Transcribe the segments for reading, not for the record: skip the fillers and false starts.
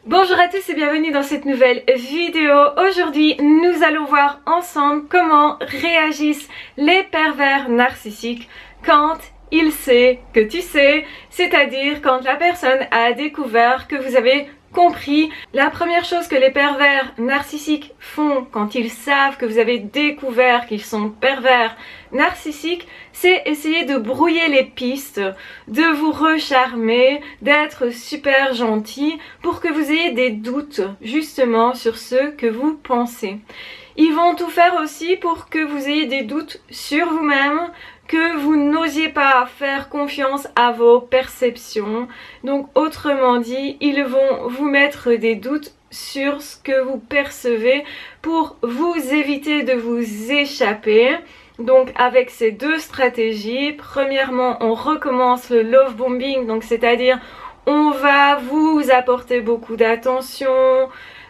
Bonjour à tous et bienvenue dans cette nouvelle vidéo. Aujourd'hui, nous allons voir ensemble comment réagissent les pervers narcissiques quand il sait que tu sais, c'est-à-dire quand la personne a découvert que vous avez compris. La première chose que les pervers narcissiques font quand ils savent que vous avez découvert qu'ils sont pervers narcissiques, c'est essayer de brouiller les pistes, de vous recharmer, d'être super gentil pour que vous ayez des doutes justement sur ce que vous pensez. Ils vont tout faire aussi pour que vous ayez des doutes sur vous-même, que vous n'osiez pas faire confiance à vos perceptions. Donc autrement dit, ils vont vous mettre des doutes sur ce que vous percevez pour vous éviter de vous échapper. Donc avec ces deux stratégies, premièrement, on recommence le love bombing, donc c'est-à-dire on va vous apporter beaucoup d'attention,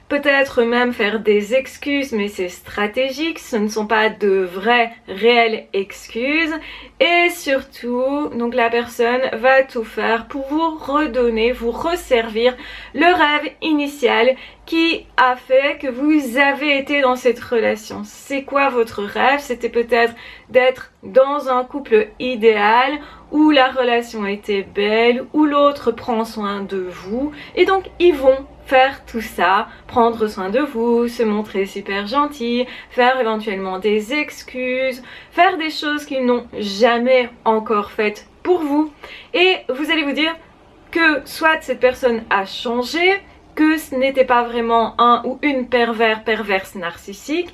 peut-être même faire des excuses, mais c'est stratégique, ce ne sont pas de vraies, réelles excuses. Et surtout, donc la personne va tout faire pour vous redonner, vous resservir le rêve initial qui a fait que vous avez été dans cette relation. C'est quoi votre rêve? C'était peut-être d'être dans un couple idéal, où la relation était belle, où l'autre prend soin de vous. Et donc, ils vont faire tout ça, prendre soin de vous, se montrer super gentil, faire éventuellement des excuses, faire des choses qu'ils n'ont jamais encore faites pour vous. Et vous allez vous dire que soit cette personne a changé, que ce n'était pas vraiment un ou une perverse narcissique.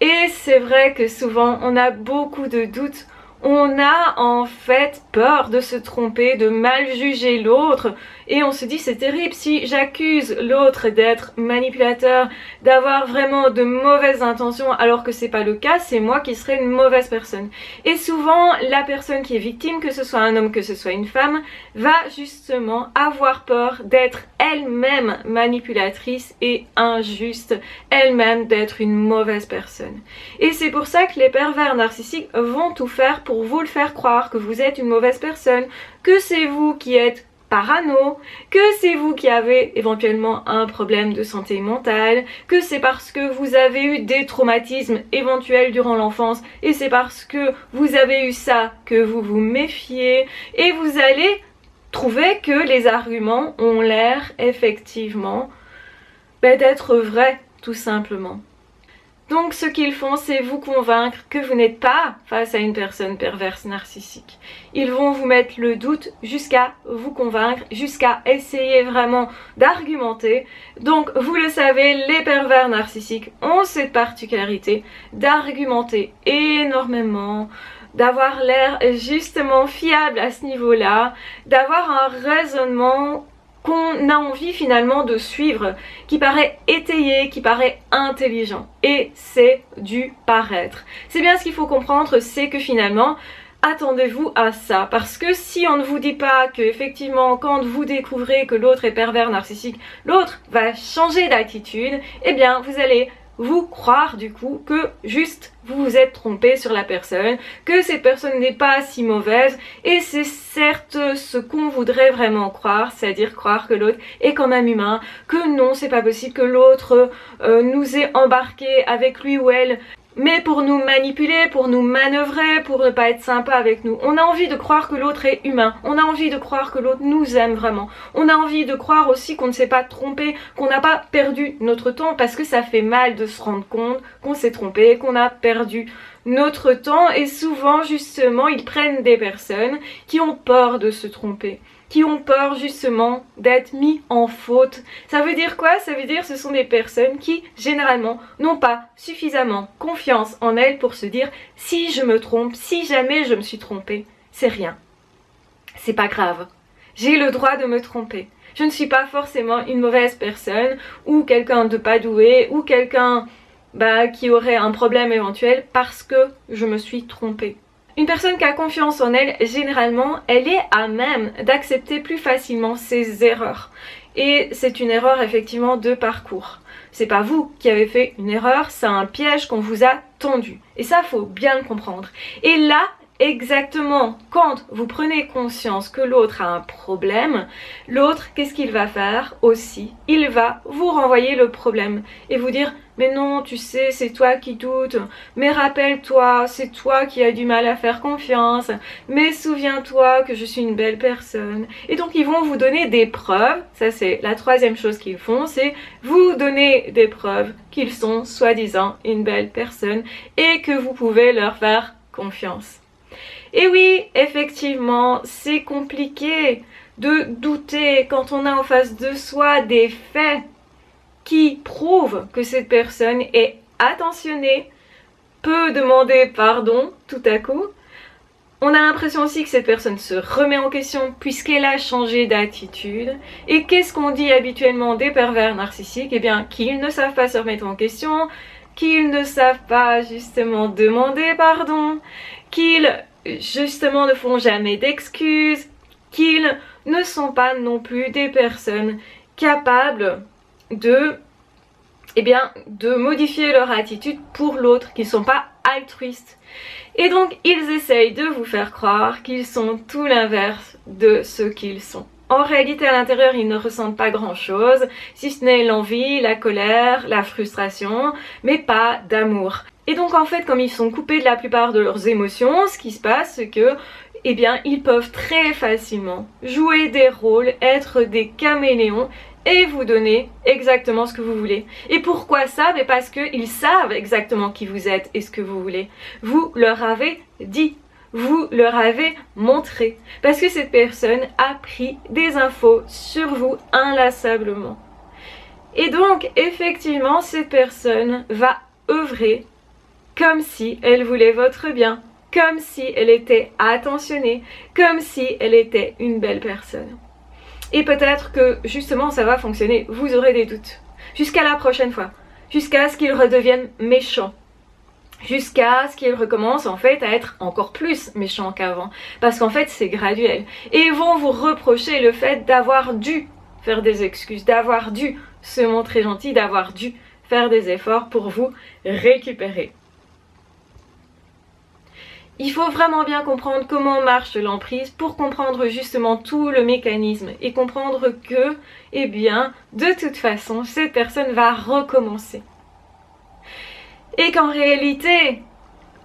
Et c'est vrai que souvent on a beaucoup de doutes. On a en fait peur de se tromper, de mal juger l'autre et on se dit c'est terrible si j'accuse l'autre d'être manipulateur, d'avoir vraiment de mauvaises intentions alors que c'est pas le cas, c'est moi qui serais une mauvaise personne. Et souvent la personne qui est victime, que ce soit un homme, que ce soit une femme, va justement avoir peur d'être elle-même manipulatrice et injuste, elle-même d'être une mauvaise personne. Et c'est pour ça que les pervers narcissiques vont tout faire pour vous le faire croire que vous êtes une mauvaise personne, que c'est vous qui êtes parano, que c'est vous qui avez éventuellement un problème de santé mentale, que c'est parce que vous avez eu des traumatismes éventuels durant l'enfance et c'est parce que vous avez eu ça que vous vous méfiez et vous allez trouver que les arguments ont l'air effectivement d'être vrais tout simplement. Donc ce qu'ils font, c'est vous convaincre que vous n'êtes pas face à une personne perverse narcissique. Ils vont vous mettre le doute jusqu'à vous convaincre, jusqu'à essayer vraiment d'argumenter. Donc vous le savez, les pervers narcissiques ont cette particularité d'argumenter énormément, d'avoir l'air justement fiable à ce niveau-là, d'avoir un raisonnement qu'on a envie finalement de suivre, qui paraît étayé, qui paraît intelligent. Et c'est du paraître. C'est bien ce qu'il faut comprendre, c'est que finalement, attendez-vous à ça. Parce que si on ne vous dit pas que effectivement, quand vous découvrez que l'autre est pervers narcissique, l'autre va changer d'attitude, eh bien vous allez vous croire du coup que juste vous vous êtes trompé sur la personne, que cette personne n'est pas si mauvaise et c'est certes ce qu'on voudrait vraiment croire, c'est-à-dire croire que l'autre est quand même humain, que non c'est pas possible que l'autre nous ait embarqué avec lui ou elle mais pour nous manipuler, pour nous manœuvrer, pour ne pas être sympa avec nous. On a envie de croire que l'autre est humain, on a envie de croire que l'autre nous aime vraiment. On a envie de croire aussi qu'on ne s'est pas trompé, qu'on n'a pas perdu notre temps parce que ça fait mal de se rendre compte qu'on s'est trompé, qu'on a perdu notre temps et souvent justement ils prennent des personnes qui ont peur de se tromper, qui ont peur justement d'être mis en faute. Ça veut dire quoi? Ça veut dire que ce sont des personnes qui généralement n'ont pas suffisamment confiance en elles pour se dire si je me trompe, si jamais je me suis trompée, c'est rien, c'est pas grave, j'ai le droit de me tromper. Je ne suis pas forcément une mauvaise personne ou quelqu'un de pas doué ou quelqu'un qui aurait un problème éventuel parce que je me suis trompée. Une personne qui a confiance en elle, généralement, elle est à même d'accepter plus facilement ses erreurs. Et c'est une erreur effectivement de parcours. C'est pas vous qui avez fait une erreur, c'est un piège qu'on vous a tendu. Et ça, faut bien le comprendre. Et là, exactement quand vous prenez conscience que l'autre a un problème, l'autre, qu'est-ce qu'il va faire aussi? Il va vous renvoyer le problème et vous dire « Mais non, tu sais, c'est toi qui doutes. Mais rappelle-toi, c'est toi qui as du mal à faire confiance. Mais souviens-toi que je suis une belle personne. » Et donc, ils vont vous donner des preuves. Ça, c'est la troisième chose qu'ils font, c'est vous donner des preuves qu'ils sont soi-disant une belle personne et que vous pouvez leur faire confiance. Et oui, effectivement, c'est compliqué de douter quand on a en face de soi des faits qui prouvent que cette personne est attentionnée, peut demander pardon tout à coup. On a l'impression aussi que cette personne se remet en question puisqu'elle a changé d'attitude. Et qu'est-ce qu'on dit habituellement des pervers narcissiques? Eh bien, qu'ils ne savent pas se remettre en question, qu'ils ne savent pas justement demander pardon, qu'ils justement ne font jamais d'excuses, qu'ils ne sont pas non plus des personnes capables de modifier leur attitude pour l'autre, qu'ils ne sont pas altruistes. Et donc ils essayent de vous faire croire qu'ils sont tout l'inverse de ce qu'ils sont. En réalité, à l'intérieur, ils ne ressentent pas grand-chose, si ce n'est l'envie, la colère, la frustration, mais pas d'amour. Et donc en fait, comme ils sont coupés de la plupart de leurs émotions, ce qui se passe, c'est que, eh bien, ils peuvent très facilement jouer des rôles, être des caméléons et vous donner exactement ce que vous voulez. Et pourquoi ça? Mais parce qu'ils savent exactement qui vous êtes et ce que vous voulez. Vous leur avez dit. Vous leur avez montré. Parce que cette personne a pris des infos sur vous inlassablement. Et donc, effectivement, cette personne va œuvrer comme si elle voulait votre bien, comme si elle était attentionnée, comme si elle était une belle personne. Et peut-être que justement ça va fonctionner, vous aurez des doutes. Jusqu'à la prochaine fois, jusqu'à ce qu'ils redeviennent méchants. Jusqu'à ce qu'ils recommencent en fait à être encore plus méchants qu'avant. Parce qu'en fait c'est graduel. Et ils vont vous reprocher le fait d'avoir dû faire des excuses, d'avoir dû se montrer gentil, d'avoir dû faire des efforts pour vous récupérer. Il faut vraiment bien comprendre comment marche l'emprise pour comprendre justement tout le mécanisme et comprendre que, eh bien, de toute façon, cette personne va recommencer. Et qu'en réalité,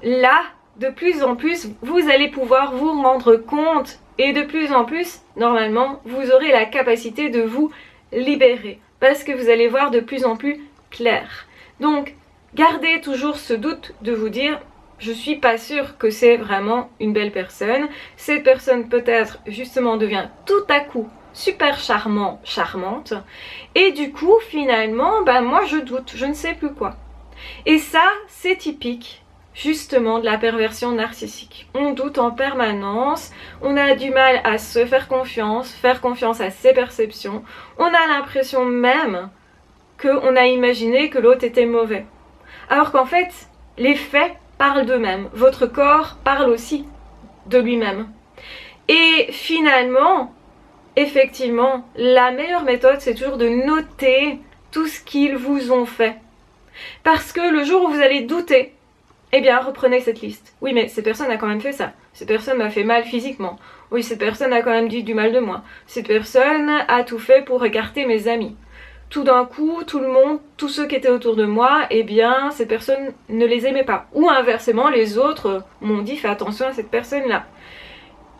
là, de plus en plus, vous allez pouvoir vous rendre compte et de plus en plus, normalement, vous aurez la capacité de vous libérer parce que vous allez voir de plus en plus clair. Donc, gardez toujours ce doute de vous dire je suis pas sûre que c'est vraiment une belle personne. Cette personne peut-être justement devient tout à coup super charmant, charmante. Et du coup finalement, moi je doute, je ne sais plus quoi. Et ça c'est typique justement de la perversion narcissique. On doute en permanence, on a du mal à se faire confiance à ses perceptions. On a l'impression même qu'on a imaginé que l'autre était mauvais. Alors qu'en fait, les faits parle d'eux-mêmes, votre corps parle aussi de lui-même. Et finalement, effectivement, la meilleure méthode, c'est toujours de noter tout ce qu'ils vous ont fait. Parce que le jour où vous allez douter, eh bien, reprenez cette liste. Oui, mais cette personne a quand même fait ça. Cette personne m'a fait mal physiquement. Oui, cette personne a quand même dit du mal de moi. Cette personne a tout fait pour écarter mes amis. Tout d'un coup, tout le monde, tous ceux qui étaient autour de moi, eh bien, cette personne ne les aimait pas. Ou inversement, les autres m'ont dit, fais attention à cette personne-là.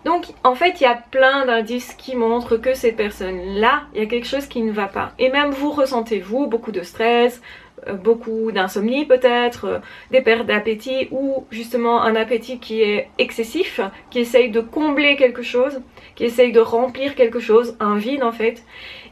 Donc, en fait, il y a plein d'indices qui montrent que cette personne-là, il y a quelque chose qui ne va pas. Et même vous ressentez, vous, beaucoup de stress, beaucoup d'insomnie peut-être, des pertes d'appétit ou justement un appétit qui est excessif, qui essaye de combler quelque chose, qui essaye de remplir quelque chose, un vide en fait.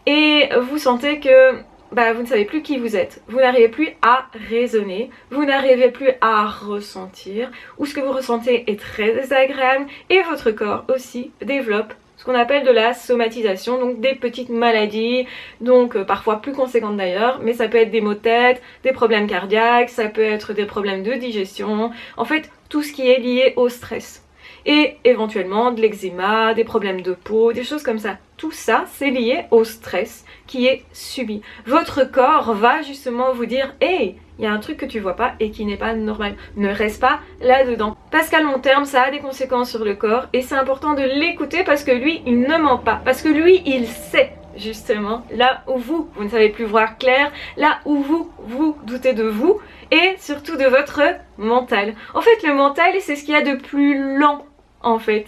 Et vous sentez que vous ne savez plus qui vous êtes, vous n'arrivez plus à raisonner, vous n'arrivez plus à ressentir, ou ce que vous ressentez est très désagréable, et votre corps aussi développe ce qu'on appelle de la somatisation, donc des petites maladies, donc parfois plus conséquentes d'ailleurs, mais ça peut être des maux de tête, des problèmes cardiaques, ça peut être des problèmes de digestion, en fait tout ce qui est lié au stress. Et éventuellement de l'eczéma, des problèmes de peau, des choses comme ça. Tout ça, c'est lié au stress qui est subi. Votre corps va justement vous dire « Hey, il y a un truc que tu vois pas et qui n'est pas normal. Ne reste pas là-dedans. » Parce qu'à long terme, ça a des conséquences sur le corps et c'est important de l'écouter parce que lui, il ne ment pas. Parce que lui, il sait justement là où vous ne savez plus voir clair, là où vous doutez de vous et surtout de votre mental. En fait, le mental, c'est ce qu'il y a de plus lent en fait.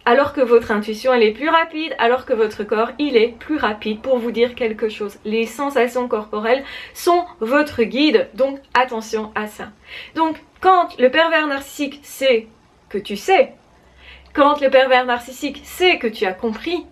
Alors que votre intuition elle est plus rapide, alors que votre corps il est plus rapide pour vous dire quelque chose. Les sensations corporelles sont votre guide, donc attention à ça. Donc quand le pervers narcissique sait que tu sais, quand le pervers narcissique sait que tu as compris,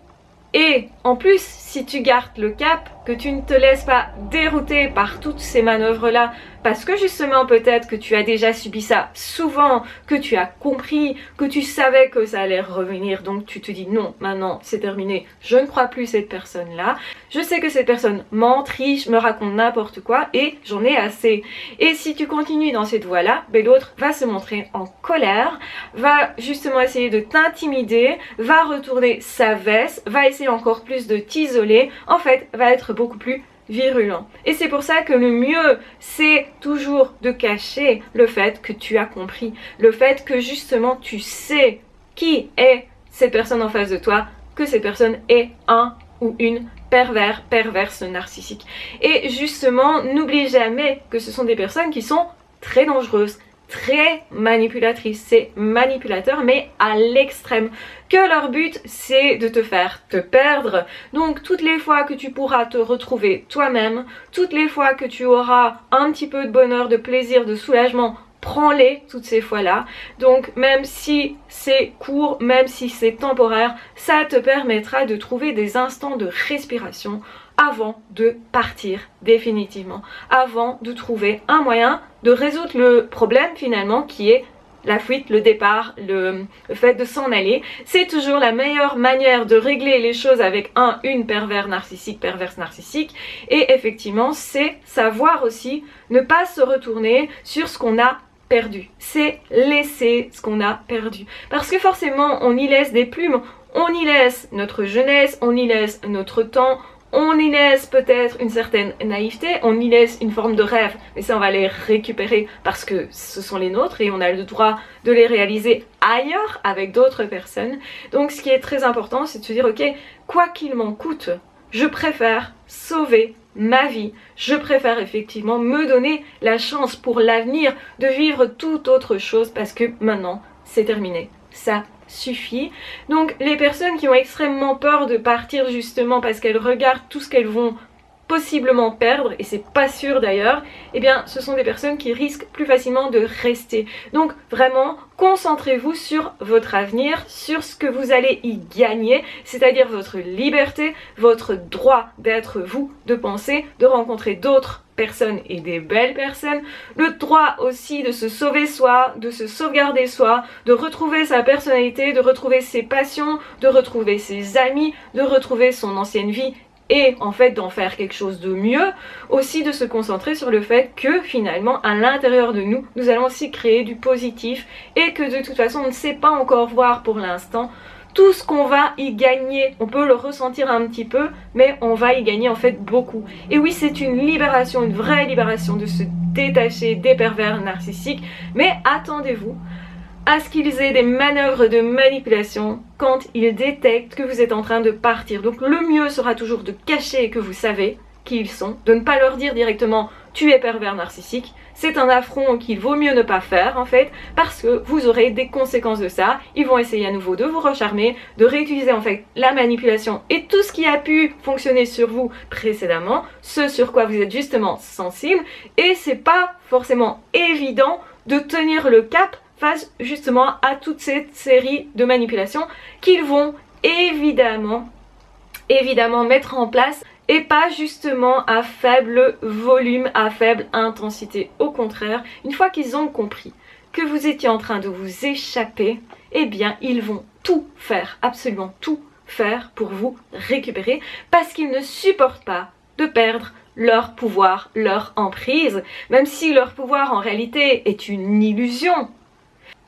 et en plus si tu gardes le cap, que tu ne te laisses pas dérouter par toutes ces manœuvres là, parce que justement peut-être que tu as déjà subi ça souvent, que tu as compris, que tu savais que ça allait revenir, donc tu te dis non, maintenant c'est terminé, je ne crois plus cette personne là, je sais que cette personne ment, triche, me raconte n'importe quoi et j'en ai assez. Et si tu continues dans cette voie là, ben l'autre va se montrer en colère, va justement essayer de t'intimider, va retourner sa veste, va essayer encore plus de t'isoler, en fait va être beaucoup plus virulent. Et c'est pour ça que le mieux, c'est toujours de cacher le fait que tu as compris, le fait que justement tu sais qui est cette personne en face de toi, que cette personne est un ou une perverse narcissique. Et justement, n'oublie jamais que ce sont des personnes qui sont très dangereuses, très manipulatrices, c'est manipulateur mais à l'extrême, que leur but c'est de te faire te perdre. Donc toutes les fois que tu pourras te retrouver toi-même, toutes les fois que tu auras un petit peu de bonheur, de plaisir, de soulagement, prends-les toutes ces fois-là. Donc même si c'est court, même si c'est temporaire, ça te permettra de trouver des instants de respiration avant de partir définitivement, avant de trouver un moyen de résoudre le problème finalement qui est la fuite, le départ, le fait de s'en aller. C'est toujours la meilleure manière de régler les choses avec une perverse narcissique. Et effectivement, c'est savoir aussi ne pas se retourner sur ce qu'on a perdu. C'est laisser ce qu'on a perdu. Parce que forcément, on y laisse des plumes, on y laisse notre jeunesse, on y laisse notre temps, on y laisse peut-être une certaine naïveté, on y laisse une forme de rêve, mais ça on va les récupérer parce que ce sont les nôtres et on a le droit de les réaliser ailleurs avec d'autres personnes. Donc ce qui est très important, c'est de se dire ok, quoi qu'il m'en coûte, je préfère sauver ma vie, je préfère effectivement me donner la chance pour l'avenir de vivre toute autre chose parce que maintenant c'est terminé, ça suffit. Donc les personnes qui ont extrêmement peur de partir justement parce qu'elles regardent tout ce qu'elles vont possiblement perdre, et c'est pas sûr d'ailleurs, eh bien ce sont des personnes qui risquent plus facilement de rester. Donc vraiment, concentrez-vous sur votre avenir, sur ce que vous allez y gagner, c'est-à-dire votre liberté, votre droit d'être vous, de penser, de rencontrer d'autres personnes et des belles personnes, le droit aussi de se sauver soi, de se sauvegarder soi, de retrouver sa personnalité, de retrouver ses passions, de retrouver ses amis, de retrouver son ancienne vie et en fait d'en faire quelque chose de mieux, aussi de se concentrer sur le fait que finalement à l'intérieur de nous, nous allons aussi créer du positif et que de toute façon on ne sait pas encore voir pour l'instant tout ce qu'on va y gagner. On peut le ressentir un petit peu, mais on va y gagner en fait beaucoup. Et oui, c'est une libération, une vraie libération de se détacher des pervers narcissiques, mais attendez-vous à ce qu'ils aient des manœuvres de manipulation quand ils détectent que vous êtes en train de partir. Donc le mieux sera toujours de cacher que vous savez qui ils sont, de ne pas leur dire directement tu es pervers narcissique. C'est un affront qu'il vaut mieux ne pas faire en fait, parce que vous aurez des conséquences de ça. Ils vont essayer à nouveau de vous recharmer, de réutiliser en fait la manipulation et tout ce qui a pu fonctionner sur vous précédemment, ce sur quoi vous êtes justement sensible, et c'est pas forcément évident de tenir le cap face justement à toute cette série de manipulations qu'ils vont évidemment mettre en place, et pas justement à faible volume, à faible intensité. Au contraire, une fois qu'ils ont compris que vous étiez en train de vous échapper, eh bien ils vont tout faire, absolument tout faire pour vous récupérer, parce qu'ils ne supportent pas de perdre leur pouvoir, leur emprise, même si leur pouvoir en réalité est une illusion.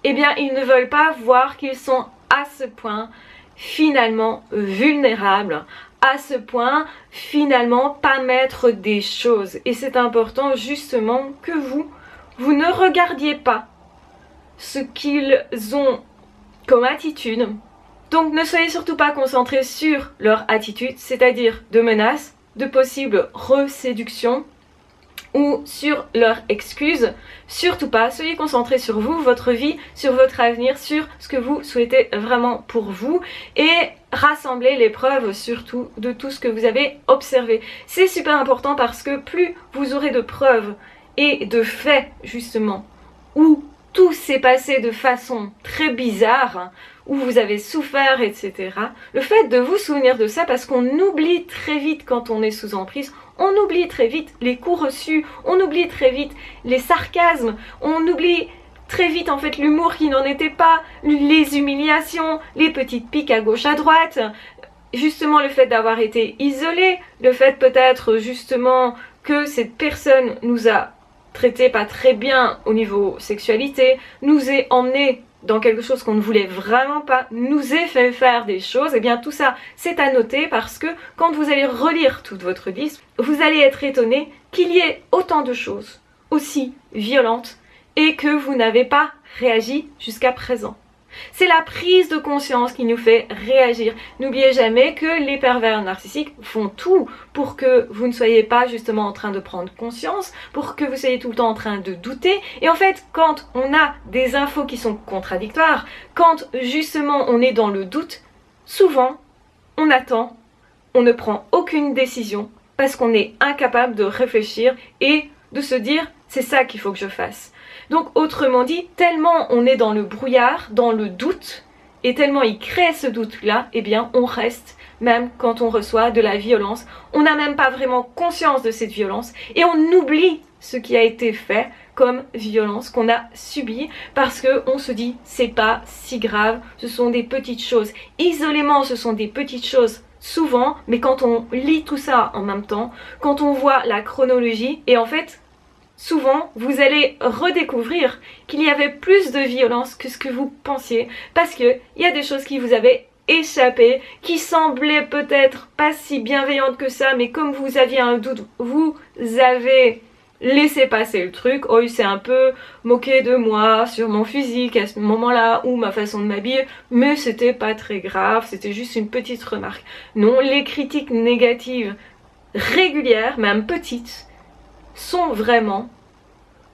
Eh bien ils ne veulent pas voir qu'ils sont à ce point finalement vulnérables, à ce point finalement pas maître des choses. Et c'est important justement que vous ne regardiez pas ce qu'ils ont comme attitude. Donc ne soyez surtout pas concentrés sur leur attitude, c'est-à-dire de menaces, de possibles reséductions ou sur leurs excuses. Surtout pas, soyez concentrés sur vous, votre vie, sur votre avenir, sur ce que vous souhaitez vraiment pour vous et rassemblez les preuves surtout de tout ce que vous avez observé. C'est super important parce que plus vous aurez de preuves et de faits justement où tout s'est passé de façon très bizarre, où vous avez souffert, etc. Le fait de vous souvenir de ça, parce qu'on oublie très vite quand on est sous emprise, on oublie très vite les coups reçus, on oublie très vite les sarcasmes, on oublie très vite en fait l'humour qui n'en était pas, les humiliations, les petites piques à gauche à droite, justement le fait d'avoir été isolé, le fait peut-être justement que cette personne nous a traité pas très bien au niveau sexualité, nous ait emmené dans quelque chose qu'on ne voulait vraiment pas, nous ait fait faire des choses, et bien tout ça c'est à noter parce que quand vous allez relire toute votre liste, vous allez être étonné qu'il y ait autant de choses aussi violentes et que vous n'avez pas réagi jusqu'à présent. C'est la prise de conscience qui nous fait réagir. N'oubliez jamais que les pervers narcissiques font tout pour que vous ne soyez pas justement en train de prendre conscience, pour que vous soyez tout le temps en train de douter. Et en fait, quand on a des infos qui sont contradictoires, quand justement on est dans le doute, souvent on attend, on ne prend aucune décision parce qu'on est incapable de réfléchir et de se dire c'est ça qu'il faut que je fasse. Donc autrement dit, tellement on est dans le brouillard, dans le doute, et tellement il crée ce doute-là, eh bien on reste, même quand on reçoit de la violence. On n'a même pas vraiment conscience de cette violence, et on oublie ce qui a été fait comme violence qu'on a subi, parce qu'on se dit c'est pas si grave, ce sont des petites choses. Isolément, ce sont des petites choses souvent, mais quand on lit tout ça en même temps, quand on voit la chronologie, et en fait, souvent, vous allez redécouvrir qu'il y avait plus de violence que ce que vous pensiez parce qu'il y a des choses qui vous avaient échappé, qui semblaient peut-être pas si bienveillantes que ça, mais comme vous aviez un doute, vous avez laissé passer le truc. Oh, il s'est un peu moqué de moi sur mon physique à ce moment-là ou ma façon de m'habiller, mais c'était pas très grave, c'était juste une petite remarque. Non, les critiques négatives régulières, même petites, sont vraiment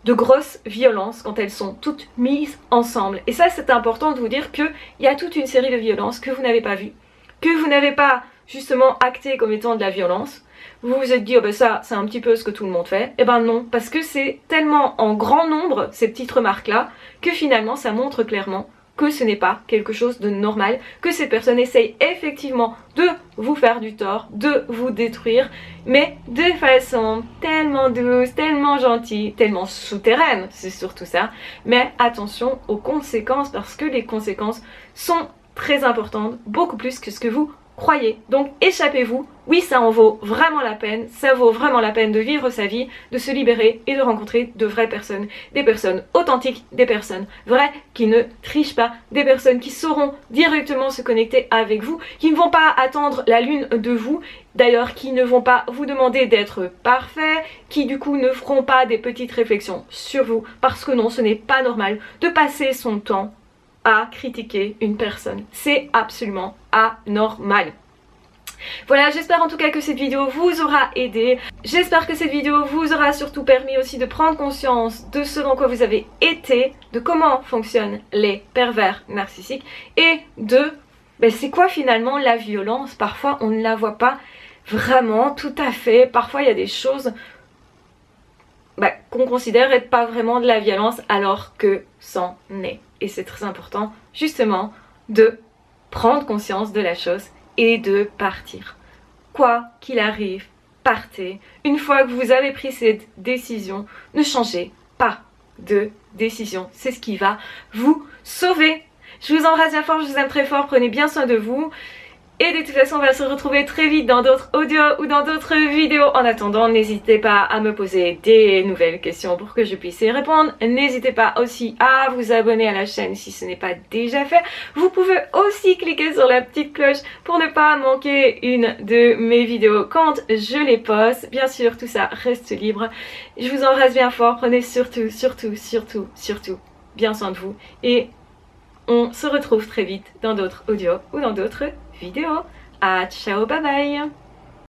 de grosses violences quand elles sont toutes mises ensemble. Et ça, c'est important de vous dire qu'il y a toute une série de violences que vous n'avez pas vues, que vous n'avez pas justement actées comme étant de la violence. Vous vous êtes dit, oh ben ça, c'est un petit peu ce que tout le monde fait. Eh ben non, parce que c'est tellement en grand nombre, ces petites remarques-là, que finalement, ça montre clairement que ce n'est pas quelque chose de normal, que ces personnes essayent effectivement de vous faire du tort, de vous détruire, mais de façon tellement douce, tellement gentille, tellement souterraine, c'est surtout ça. Mais attention aux conséquences, parce que les conséquences sont très importantes, beaucoup plus que ce que vous croyez. Donc échappez-vous, oui ça en vaut vraiment la peine, ça vaut vraiment la peine de vivre sa vie, de se libérer et de rencontrer de vraies personnes, des personnes authentiques, des personnes vraies qui ne trichent pas, des personnes qui sauront directement se connecter avec vous, qui ne vont pas attendre la lune de vous, d'ailleurs qui ne vont pas vous demander d'être parfait, qui du coup ne feront pas des petites réflexions sur vous, parce que non, ce n'est pas normal de passer son temps à critiquer une personne. C'est absolument anormal. Voilà, j'espère en tout cas que cette vidéo vous aura aidé. J'espère que cette vidéo vous aura surtout permis aussi de prendre conscience de ce dans quoi vous avez été, de comment fonctionnent les pervers narcissiques et de c'est quoi finalement la violence. Parfois on ne la voit pas vraiment tout à fait. Parfois il y a des choses qu'on considère être pas vraiment de la violence alors que c'en est. Et c'est très important justement de prendre conscience de la chose et de partir. Quoi qu'il arrive, partez. Une fois que vous avez pris cette décision, ne changez pas de décision. C'est ce qui va vous sauver. Je vous embrasse bien fort, je vous aime très fort, prenez bien soin de vous. Et de toute façon, on va se retrouver très vite dans d'autres audios ou dans d'autres vidéos. En attendant, n'hésitez pas à me poser des nouvelles questions pour que je puisse y répondre. N'hésitez pas aussi à vous abonner à la chaîne si ce n'est pas déjà fait. Vous pouvez aussi cliquer sur la petite cloche pour ne pas manquer une de mes vidéos quand je les poste. Bien sûr, tout ça reste libre. Je vous embrasse bien fort. Prenez surtout bien soin de vous et on se retrouve très vite dans d'autres audios ou dans d'autres vidéos. Ciao, bye bye.